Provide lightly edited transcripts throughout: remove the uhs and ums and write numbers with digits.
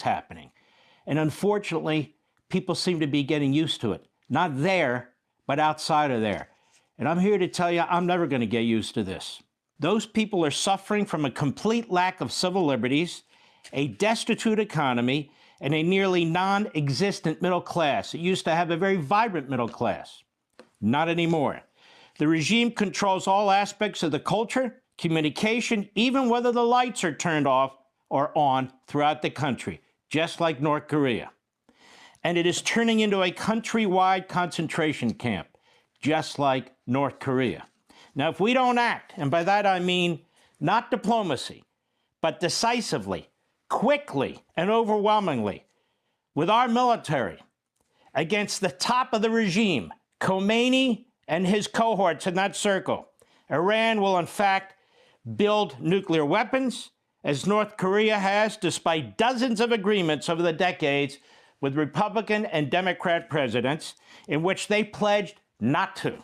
happening. And unfortunately, people seem to be getting used to it. Not there, but outside of there. And I'm here to tell you, I'm never going to get used to this. Those people are suffering from a complete lack of civil liberties, a destitute economy, and a nearly non-existent middle class. It used to have a very vibrant middle class. Not anymore. The regime controls all aspects of the culture, communication, even whether the lights are turned off or on throughout the country, just like North Korea. And it is turning into a countrywide concentration camp, just like North Korea. Now, if we don't act, and by that I mean not diplomacy, but decisively, quickly, and overwhelmingly, with our military, against the top of the regime, Khomeini and his cohorts in that circle, Iran will in fact build nuclear weapons, as North Korea has, despite dozens of agreements over the decades with Republican and Democrat presidents in which they pledged not to.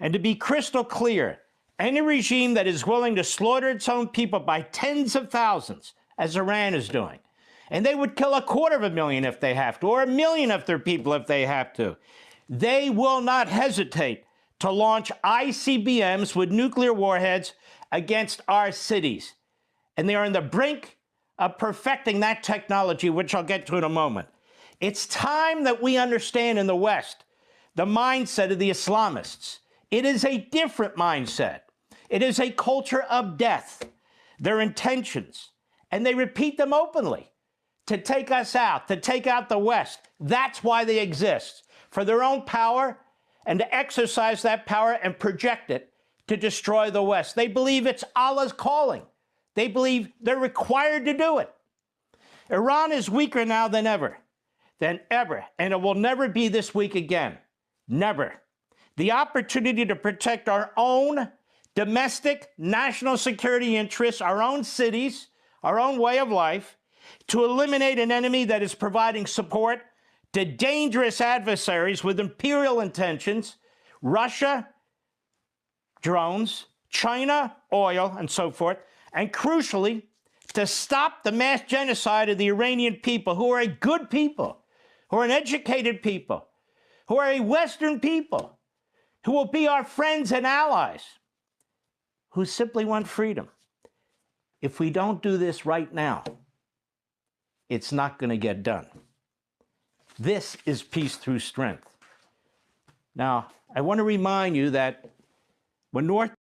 And to be crystal clear, any regime that is willing to slaughter its own people by tens of thousands, as Iran is doing, and they would kill 250,000 if they have to, or 1 million of their people if they have to, they will not hesitate to launch ICBMs with nuclear warheads against our cities. And they are on the brink of perfecting that technology, which I'll get to in a moment. It's time that we understand in the West the mindset of the Islamists. It is a different mindset. It is a culture of death. Their intentions, and they repeat them openly, to take us out, to take out the West. That's why they exist, for their own power and to exercise that power and project it to destroy the West. They believe it's Allah's calling. They believe they're required to do it. Iran is weaker now than ever, and it will never be this weak again. Never. The opportunity to protect our own domestic national security interests, our own cities, our own way of life, to eliminate an enemy that is providing support to dangerous adversaries with imperial intentions, Russia, drones, China, oil, and so forth, and crucially, to stop the mass genocide of the Iranian people, who are a good people, who are an educated people, who are a Western people, who will be our friends and allies, who simply want freedom. If we don't do this right now, it's not going to get done. This is peace through strength. Now, I want to remind you that when North